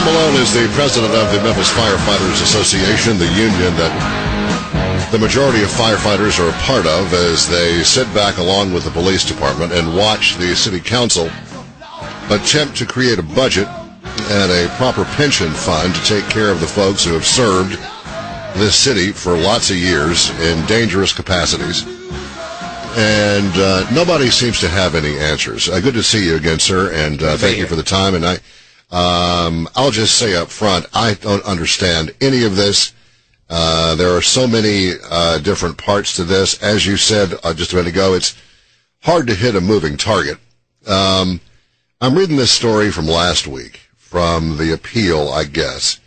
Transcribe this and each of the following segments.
Tom Malone is the president of the Memphis Firefighters Association, the union that the majority of firefighters are a part of, as they sit back along with the police department and watch the city council attempt to create a budget and a proper pension fund to take care of the folks who have served this city for lots of years in dangerous capacities. And nobody seems to have any answers. Good to see you again, sir, and thank you for the time. And I'll just say up front, I don't understand any of this. There are so many different parts to this. As you said just a minute ago, it's hard to hit a moving target. I'm reading this story from last week, from the Appeal, I guess,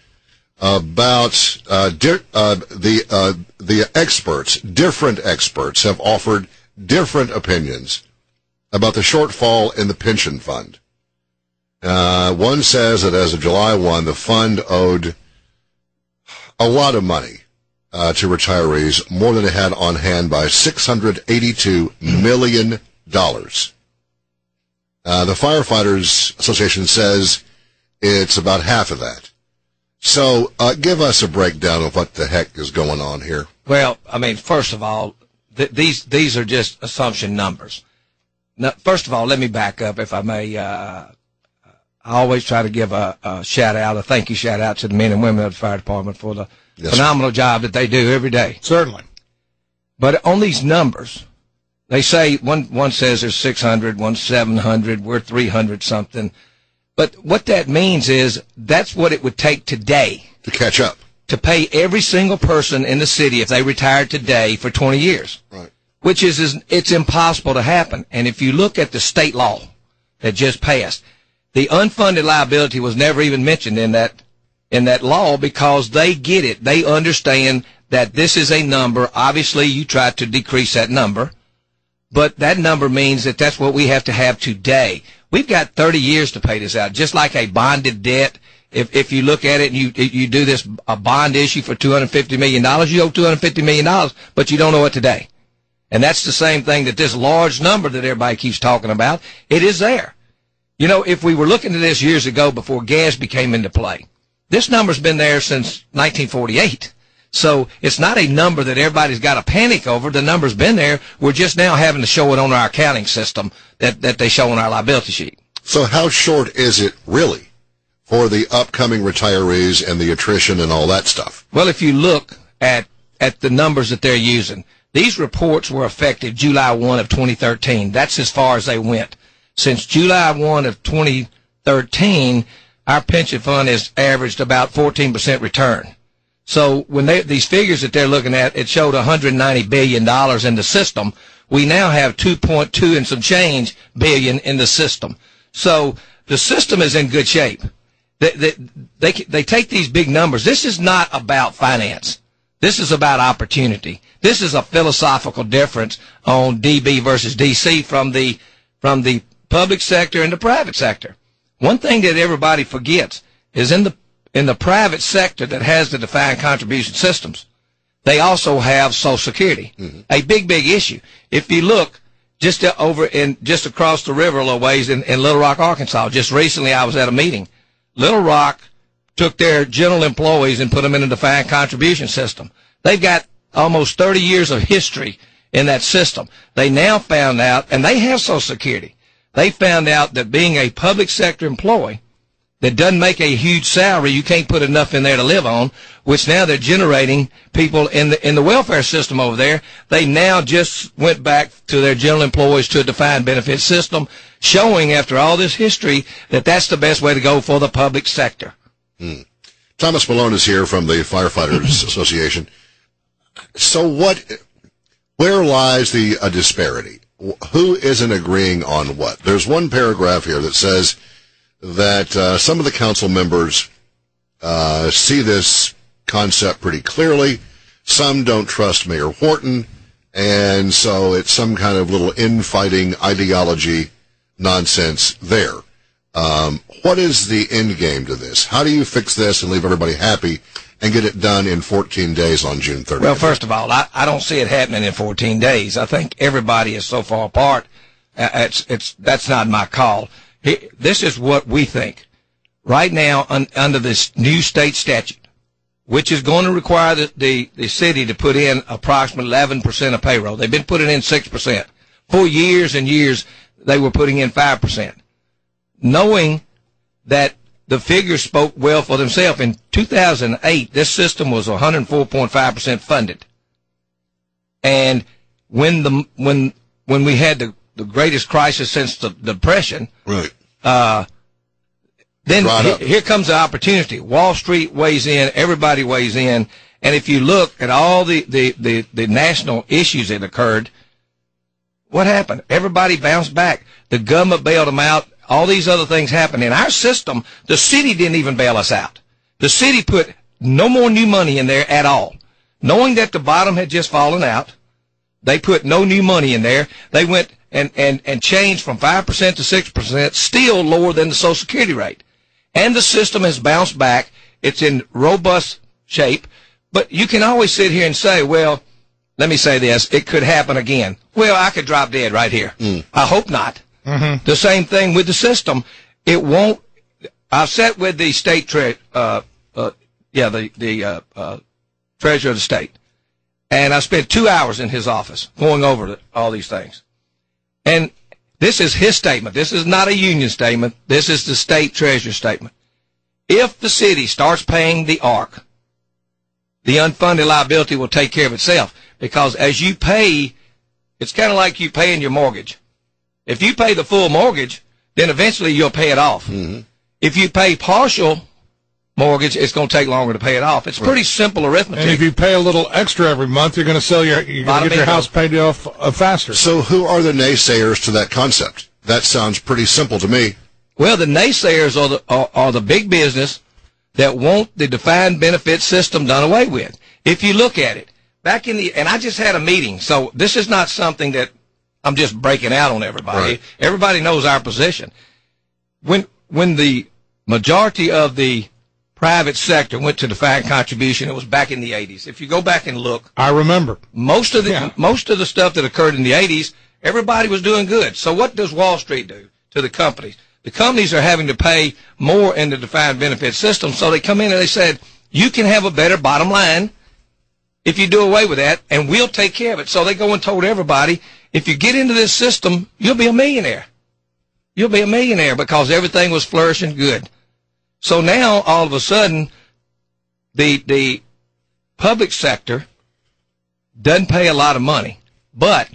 about the experts. Different experts have offered different opinions about the shortfall in the pension fund. One says that as of July 1, the fund owed a lot of money to retirees, more than it had on hand by $682 million. The Firefighters Association says it's about half of that. So give us a breakdown of what the heck is going on here. Well, I mean, first of all, these are just assumption numbers. Now, first of all, let me back up, if I may. I always try to give a shout-out, a thank you shout-out to the men and women of the fire department for the phenomenal job that they do every day. Certainly. But on these numbers, they say, one says there's 600, one's 700, we're 300-something. But what that means is that's what it would take today to catch up, to pay every single person in the city if they retired today for 20 years. Right. Which is it's impossible to happen. And if you look at the state law that just passed, the unfunded liability was never even mentioned in that law, because they get it. They understand that this is a number. Obviously, you try to decrease that number, but that number means that that's what we have to have today. We've got 30 years to pay this out, just like a bonded debt. If you look at it and you do a bond issue for $250 million, you owe $250 million, but you don't owe it today. And that's the same thing that this large number that everybody keeps talking about, it is there. You know, if we were looking at this years ago before gas became into play, this number's been there since 1948. So it's not a number that everybody's got to panic over. The number's been there. We're just now having to show it on our accounting system that they show on our liability sheet. So how short is it really for the upcoming retirees and the attrition and all that stuff? Well, if you look at the numbers that they're using, these reports were effective July 1 of 2013. That's as far as they went. Since July 1 of 2013, our pension fund has averaged about 14% return. So when these figures that they're looking at, it showed $190 billion in the system. We now have 2.2 and some change billion in the system. So the system is in good shape. They take these big numbers. This is not about finance. This is about opportunity. This is a philosophical difference on DB versus DC from the public sector and the private sector. One thing that everybody forgets is in the private sector that has the defined contribution systems, they also have Social Security. Mm-hmm. A big issue. If you look just across the river a little ways in Little Rock, Arkansas, just recently I was at a meeting. Little Rock took their general employees and put them in a defined contribution system. They've got almost 30 years of history in that system. They now found out, and they have Social Security, they found out that being a public sector employee that doesn't make a huge salary, you can't put enough in there to live on, which now they're generating people in the welfare system over there. They now just went back to their general employees to a defined benefit system, showing after all this history that that's the best way to go for the public sector. Thomas Malone is here from the Firefighters Association. So where lies the disparity? Who isn't agreeing on what? There's one paragraph here that says that some of the council members see this concept pretty clearly. Some don't trust Mayor Wharton, and so it's some kind of little infighting ideology nonsense there. What is the end game to this? How do you fix this and leave everybody happy and get it done in 14 days on June 30th? Well, first of all, I don't see it happening in 14 days. I think everybody is so far apart. That's not my call. This is what we think. right now under this new state statute, which is going to require the city to put in approximately 11% of payroll. They've been putting in 6%. For years and years, they were putting in 5%. Knowing that the figures spoke well for themselves. In 2008, this system was 104.5% funded. And when we had the greatest crisis since the Depression, right. Then here comes the opportunity. Wall Street weighs in, everybody weighs in, and if you look at all the national issues that occurred, what happened? Everybody bounced back. The government bailed them out. All these other things happened. In our system, the city didn't even bail us out. The city put no more new money in there at all. Knowing that the bottom had just fallen out, they put no new money in there. They went and changed from 5% to 6%, still lower than the Social Security rate. And the system has bounced back. It's in robust shape. But you can always sit here and say, well, let me say this, it could happen again. Well, I could drop dead right here. I hope not. Mm-hmm. The same thing with the system. It won't. I've sat with the state treasurer of the state, and I spent 2 hours in his office going over all these things. And this is his statement. This is not a union statement. This is the state treasurer statement. If the city starts paying the ARC, the unfunded liability will take care of itself, because as you pay, it's kind of like you paying your mortgage. If you pay the full mortgage, then eventually you'll pay it off. Mm-hmm. If you pay partial mortgage, it's going to take longer to pay it off. It's pretty simple arithmetic. And if you pay a little extra every month, you're going to get your house paid off faster. So who are the naysayers to that concept? That sounds pretty simple to me. Well, the naysayers are the big business that want the defined benefit system done away with. If you look at it, and I just had a meeting, so this is not something that I'm just breaking out on everybody. Right. Everybody knows our position. When the majority of the private sector went to defined contribution, it was back in the 80s. If you go back and look, I remember most of the stuff that occurred in the 80s, everybody was doing good. So what does Wall Street do to the companies? The companies are having to pay more in the defined benefit system, so they come in and they said, you can have a better bottom line if you do away with that, and we'll take care of it. So they go and told everybody, if you get into this system, you'll be a millionaire. You'll be a millionaire because everything was flourishing good. So now, all of a sudden, the public sector doesn't pay a lot of money, but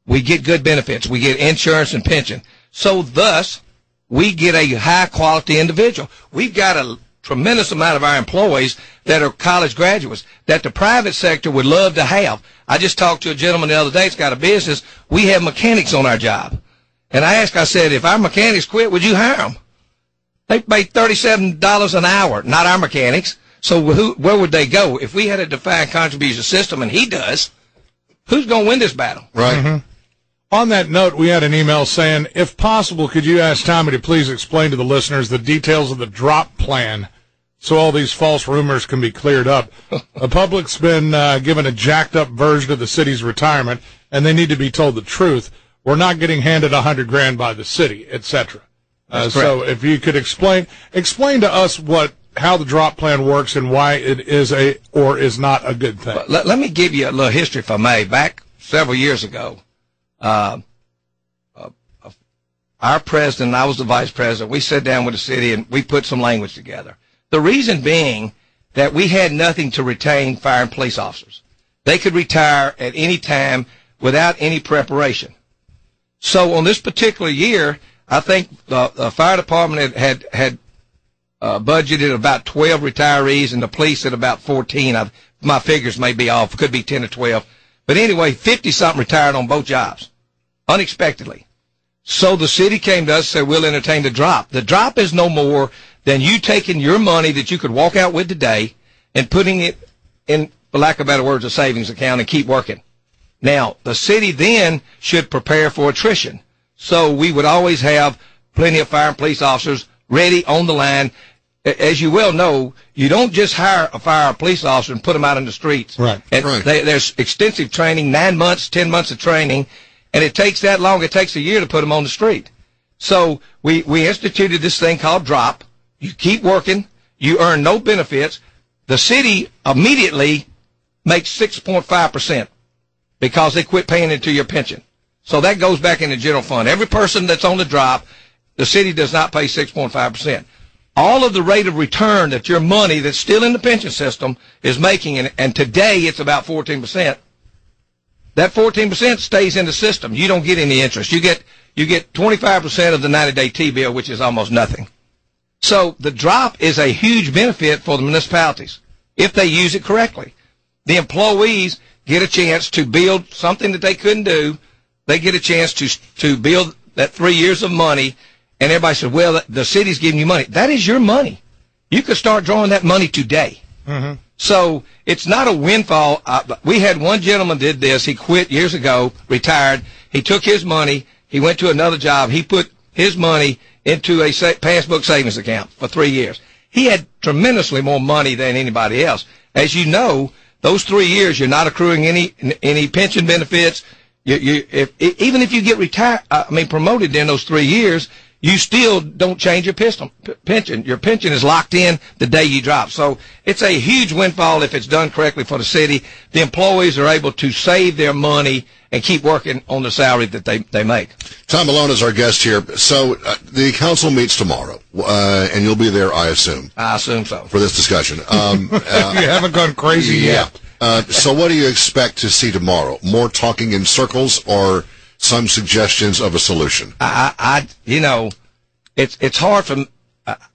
we get good benefits. We get insurance and pension. So thus, we get a high-quality individual. We've got a tremendous amount of our employees that are college graduates that the private sector would love to have. I just talked to a gentleman the other day that's got a business. We have mechanics on our job. And I said, if our mechanics quit, would you hire them? They make $37 an hour, not our mechanics. So where would they go? If we had a defined contribution system, and he does, who's going to win this battle? Right. Mm-hmm. On that note, we had an email saying, if possible, could you ask Tommy to please explain to the listeners the details of the drop plan so all these false rumors can be cleared up? The public's been given a jacked-up version of the city's retirement, and they need to be told the truth. We're not getting handed $100,000 by the city, etc. So if you could explain to us how the drop plan works and why it is or is not a good thing. Let me give you a little history, if I may. Back several years ago, our president, I was the vice president, we sat down with the city and we put some language together. The reason being that we had nothing to retain fire and police officers. They could retire at any time without any preparation. So on this particular year, I think the fire department had budgeted about 12 retirees and the police at about 14. My figures may be off, could be 10 or 12. But anyway, 50-something retired on both jobs, unexpectedly. So the city came to us and said, we'll entertain the drop. The drop is no more than you taking your money that you could walk out with today and putting it in, for lack of better words, a savings account and keep working. Now, the city then should prepare for attrition. So we would always have plenty of fire and police officers ready on the line. As you well know, you don't just hire a fire or police officer and put them out in the streets. Right. There's extensive training, 9 months, 10 months of training, and it takes that long. It takes a year to put them on the street. So we instituted this thing called DROP, you keep working, you earn no benefits. The city immediately makes 6.5% because they quit paying into your pension. So that goes back in the general fund. Every person that's on the drop, the city does not pay 6.5%. All of the rate of return that your money that's still in the pension system is making, and today it's about 14%. That 14% stays in the system. You don't get any interest. You get 25% of the 90-day T-bill, which is almost nothing. So the drop is a huge benefit for the municipalities if they use it correctly. The employees get a chance to build something that they couldn't do. They get a chance to build that 3 years of money. And everybody said, well, the city's giving you money. That is your money. You could start drawing that money today. Mm-hmm. So it's not a windfall. We had one gentleman did this. He quit years ago, retired. He took his money. He went to another job. He put his money into a passbook savings account for 3 years. He had tremendously more money than anybody else. As you know, those 3 years, you're not accruing any pension benefits. Even if you get promoted in those 3 years, you still don't change your pension. Your pension is locked in the day you drop. So it's a huge windfall if it's done correctly for the city. The employees are able to save their money and keep working on the salary that they make. Tom Malone is our guest here. So the council meets tomorrow, and you'll be there, I assume. I assume so. For this discussion. You haven't gone crazy yet. So what do you expect to see tomorrow? More talking in circles or some suggestions of a solution? It's hard for.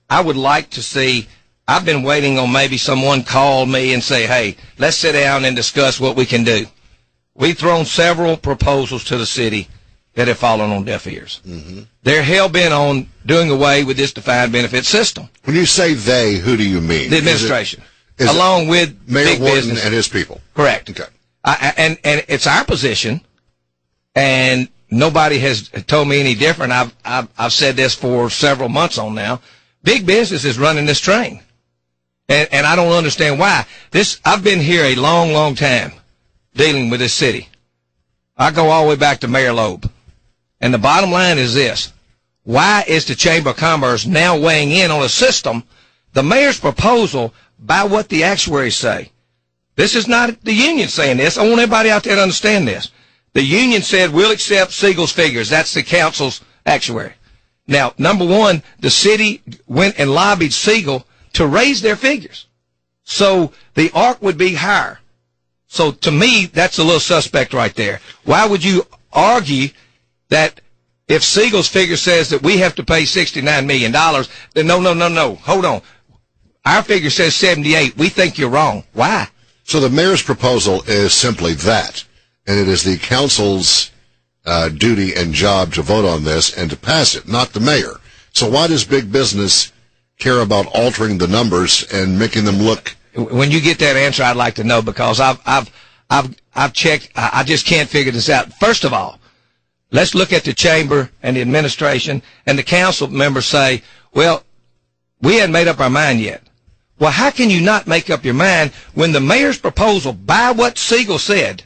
I would like to see. I've been waiting on maybe someone call me and say, "Hey, let's sit down and discuss what we can do." We've thrown several proposals to the city that have fallen on deaf ears. Mm-hmm. They're hell bent on doing away with this defined benefit system. When you say they, who do you mean? The administration, along with Mayor big Wharton business and his people. Correct. Okay. And it's our position. And nobody has told me any different. I've said this for several months on now. Big business is running this train. And I don't understand why. I've been here a long, long time dealing with this city. I go all the way back to Mayor Loeb. And the bottom line is this. Why is the Chamber of Commerce now weighing in on a system? The mayor's proposal, by what the actuaries say. This is not the union saying this. I want everybody out there to understand this. The union said, we'll accept Siegel's figures. That's the council's actuary. Now, number one, the city went and lobbied Siegel to raise their figures. So the ARC would be higher. So to me, that's a little suspect right there. Why would you argue that if Siegel's figure says that we have to pay $69 million, then no, hold on. Our figure says 78. We think you're wrong. Why? So the mayor's proposal is simply that. And it is the council's duty and job to vote on this and to pass it, not the mayor. So why does big business care about altering the numbers and making them look? When you get that answer, I'd like to know, because I've checked. I just can't figure this out. First of all, let's look at the chamber and the administration and the council members say, well, we hadn't made up our mind yet. Well, how can you not make up your mind when the mayor's proposal, by what Siegel said,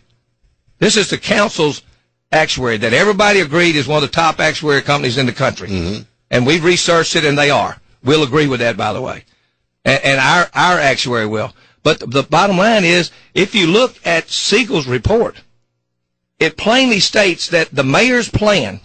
this is the council's actuary that everybody agreed is one of the top actuary companies in the country. Mm-hmm. And we've researched it, and they are. We'll agree with that, by the way. And our actuary will. But the bottom line is, if you look at Siegel's report, it plainly states that the mayor's plan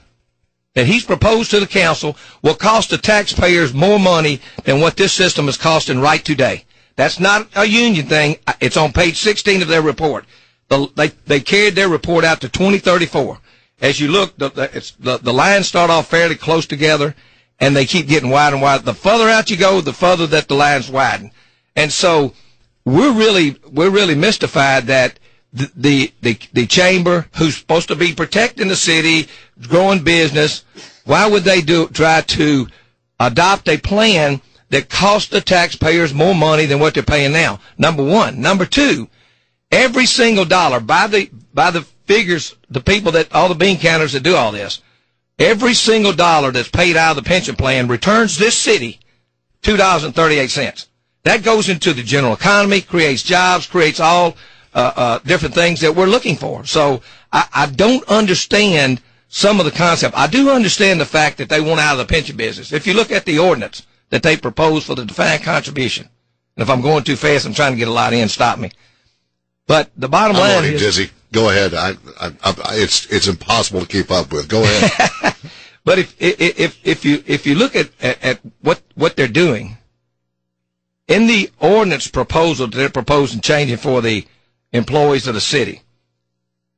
that he's proposed to the council will cost the taxpayers more money than what this system is costing right today. That's not a union thing. It's on page 16 of their report. They carried their report out to 2034. As you look, the lines start off fairly close together, and they keep getting wider and wider. The further out you go, the further that the lines widen. And so we're really mystified that the chamber, who's supposed to be protecting the city, growing business, why would they try to adopt a plan that costs the taxpayers more money than what they're paying now? Number one. Number two, every single dollar by the figures, the people that, all the bean counters that do all this, every single dollar that's paid out of the pension plan returns this city $2.38. That goes into the general economy, creates jobs, creates all different things that we're looking for. So I don't understand some of the concept. I do understand the fact that they want out of the pension business. If you look at the ordinance that they propose for the defined contribution. And if I'm going too fast, I'm trying to get a lot in, stop me. But the bottom line is... I'm already dizzy. Go ahead. It's impossible to keep up with. Go ahead. But if you look at what they're doing, in the ordinance proposal that they're proposing changing for the employees of the city,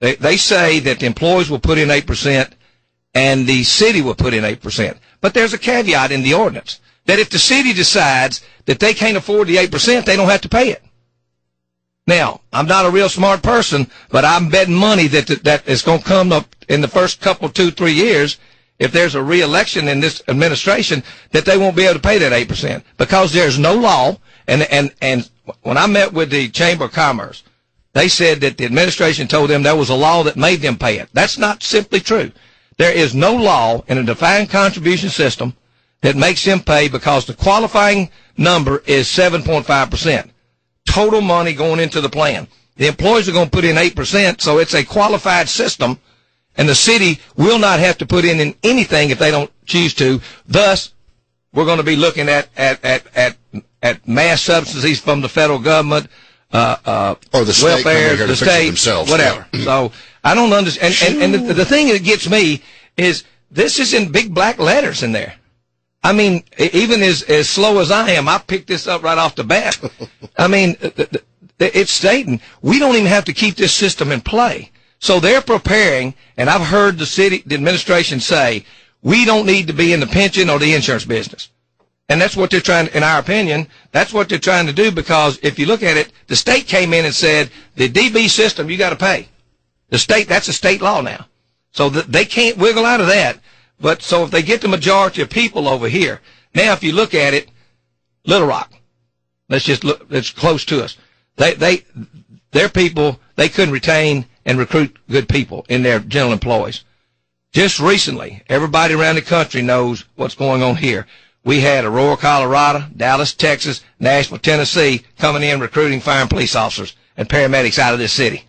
they say that the employees will put in 8% and the city will put in 8%. But there's a caveat in the ordinance that if the city decides that they can't afford the 8%, they don't have to pay it. Now, I'm not a real smart person, but I'm betting money that is going to come up in the first couple, 2-3 years, if there's a re-election in this administration, that they won't be able to pay that 8%, because there's no law. And when I met with the Chamber of Commerce, they said that the administration told them there was a law that made them pay it. That's not simply true. There is no law in a defined contribution system that makes them pay, because the qualifying number is 7.5%. Total money going into the plan. The employees are going to put in 8%, so it's a qualified system, and the city will not have to put in anything if they don't choose to. Thus, we're going to be looking at mass subsidies from the federal government, or the state, welfare, the state, themselves. whatever. Yeah. So I don't understand. And the thing that gets me is this is in big black letters in there. I mean, even as slow as I am, I picked this up right off the bat. I mean, it's stating we don't even have to keep this system in play. So they're preparing, and I've heard the administration say, we don't need to be in the pension or the insurance business. And that's what they're trying, in our opinion, that's what they're trying to do, because if you look at it, the state came in and said, the DB system, you got to pay. The state, that's a state law now. So they can't wiggle out of that. But so if they get the majority of people over here, now if you look at it, Little Rock, let's just look, it's close to us. Their people, they couldn't retain and recruit good people in their general employees. Just recently, everybody around the country knows what's going on here. We had Aurora, Colorado, Dallas, Texas, Nashville, Tennessee coming in recruiting fire and police officers and paramedics out of this city.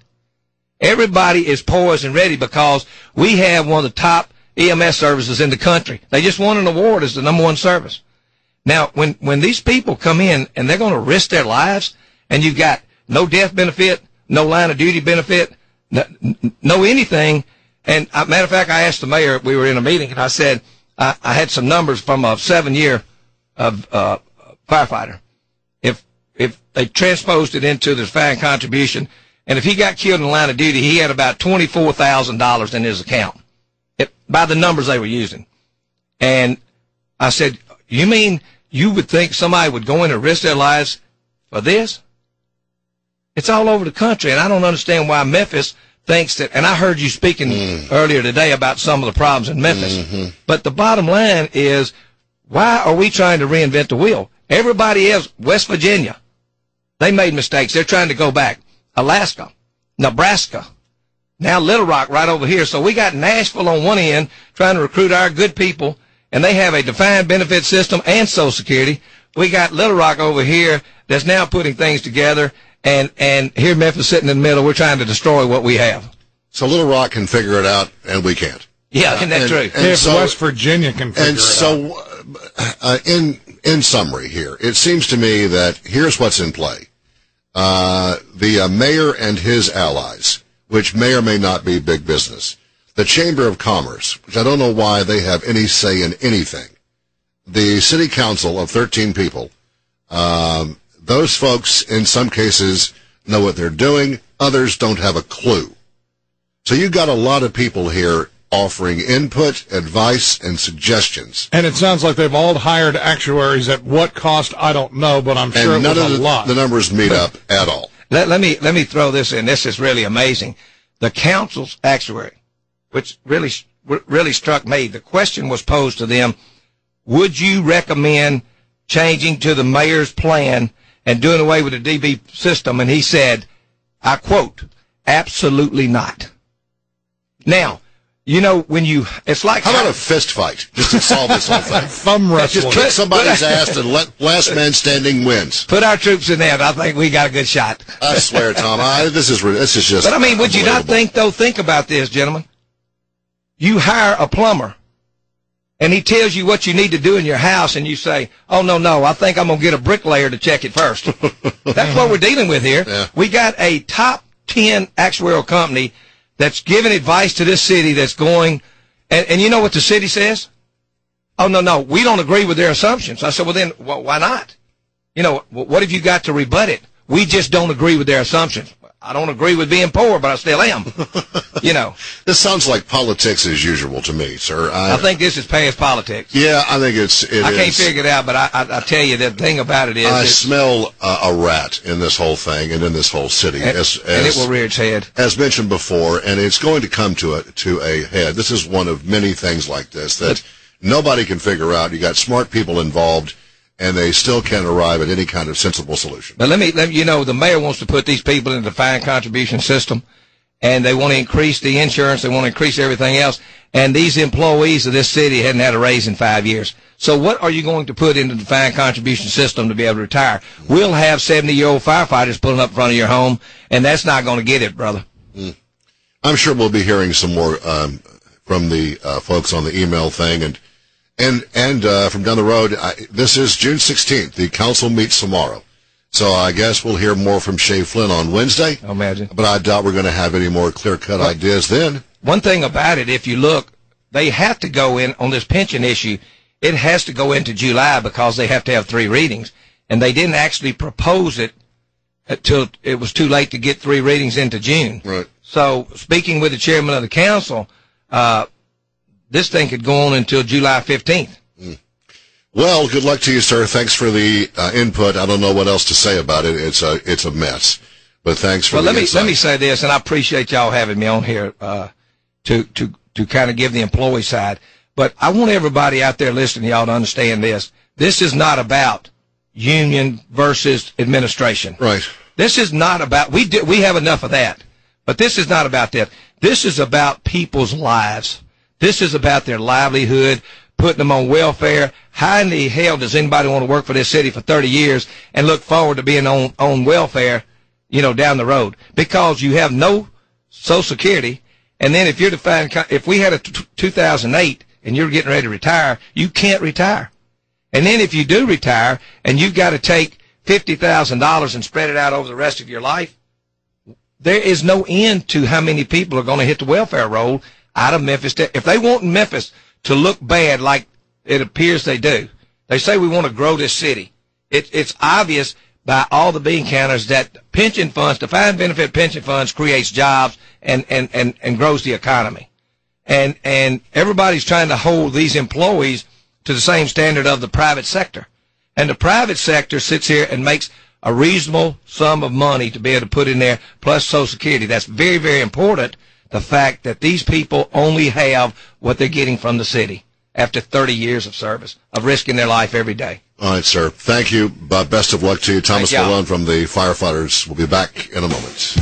Everybody is poised and ready because we have one of the top EMS services in the country. They just won an award as the #1 service. Now, when these people come in and they're going to risk their lives, and you've got no death benefit, no line of duty benefit, no anything. And matter of fact, I asked the mayor, we were in a meeting, and I said, I had some numbers from a 7-year firefighter. If they transposed it into the defined contribution, and if he got killed in the line of duty, he had about $24,000 in his account, by the numbers they were using. And I said, you mean you would think somebody would go in and risk their lives for this? It's all over the country, and I don't understand why Memphis thinks that, and I heard you speaking earlier today about some of the problems in Memphis. But the bottom line is, why are we trying to reinvent the wheel? Everybody else, West Virginia, they made mistakes. They're trying to go back. Alaska, Nebraska, now Little Rock right over here. So we got Nashville on one end trying to recruit our good people, and they have a defined benefit system and Social Security. We got Little Rock over here that's now putting things together, and here Memphis sitting in the middle. We're trying to destroy what we have. So Little Rock can figure it out, and we can't. Yeah, isn't that true? And if West Virginia can figure it out. In summary here, it seems to me that here's what's in play. The mayor and his allies, which may or may not be big business. The Chamber of Commerce, which I don't know why they have any say in anything. The city council of 13 people. Those folks, in some cases, know what they're doing. Others don't have a clue. So you've got a lot of people here offering input, advice, and suggestions. And it sounds like they've all hired actuaries. At what cost, I don't know, but I'm sure it was a lot. The numbers meet up at all. Let me throw this in. This is really amazing. The council's actuary, which really struck me. The question was posed to them: would you recommend changing to the mayor's plan and doing away with the DB system? And he said, I quote, absolutely not. Now, you know, it's like... How about a fist fight, just to solve this whole thing? Thumb wrestling. Just kick somebody's ass and let last man standing wins. Put our troops in there, and I think we got a good shot. I swear, Tom, this is just... But I mean, would you not think about this, gentlemen? You hire a plumber, and he tells you what you need to do in your house, and you say, oh, no, I think I'm going to get a bricklayer to check it first. That's what we're dealing with here. Yeah. We got a top 10 actuarial company that's giving advice to this city that's going, and you know what the city says? Oh, no, we don't agree with their assumptions. I said, well, then, why not? You know, what have you got to rebut it? We just don't agree with their assumptions. I don't agree with being poor, but I still am. You know. This sounds like politics as usual to me, sir. I think this is past politics. Yeah, I think I can't figure it out, but I tell you, the thing about it is... I smell a rat in this whole thing and in this whole city. And it will rear its head. As mentioned before, and it's going to come to a head. This is one of many things like this that nobody can figure out. You got smart people involved, and they still can't arrive at any kind of sensible solution. But let me, you know, the mayor wants to put these people in the defined contribution system, and they want to increase the insurance, they want to increase everything else, and these employees of this city hadn't had a raise in 5 years. So what are you going to put in the defined contribution system to be able to retire? We'll have 70-year-old firefighters pulling up in front of your home, and that's not going to get it, brother. I'm sure we'll be hearing some more from the folks on the email thing, and from down the road. This is June 16th. The council meets tomorrow. So I guess we'll hear more from Shay Flynn on Wednesday. I imagine. But I doubt we're going to have any more clear-cut ideas then. One thing about it, if you look, they have to go in on this pension issue. It has to go into July because they have to have 3 readings. And they didn't actually propose it until it was too late to get 3 readings into June. Right. So speaking with the chairman of the council, this thing could go on until July 15th. Well, good luck to you, sir. Thanks for the input. I don't know what else to say about it. It's a mess. But thanks for the insight. Let me say this, and I appreciate y'all having me on here to kind of give the employee side. But I want everybody out there listening to y'all to understand this. This is not about union versus administration. Right. This is not about, we have enough of that. But this is not about that. This is about people's lives. This is about their livelihood, putting them on welfare. How in the hell does anybody want to work for this city for 30 years and look forward to being on welfare, you know, down the road? Because you have no Social Security, and then if we had a 2008 and you're getting ready to retire, you can't retire. And then if you do retire and you've got to take $50,000 and spread it out over the rest of your life, there is no end to how many people are going to hit the welfare roll out of Memphis. If they want Memphis to look bad like it appears they do, they say we want to grow this city. It's obvious by all the bean counters that pension funds, defined benefit pension funds, creates jobs and grows the economy. And everybody's trying to hold these employees to the same standard of the private sector. And the private sector sits here and makes a reasonable sum of money to be able to put in there, plus Social Security. That's very, very important, the fact that these people only have what they're getting from the city after 30 years of service, of risking their life every day. All right, sir. Thank you. Best of luck to you. Thomas Malone from the firefighters will be back in a moment.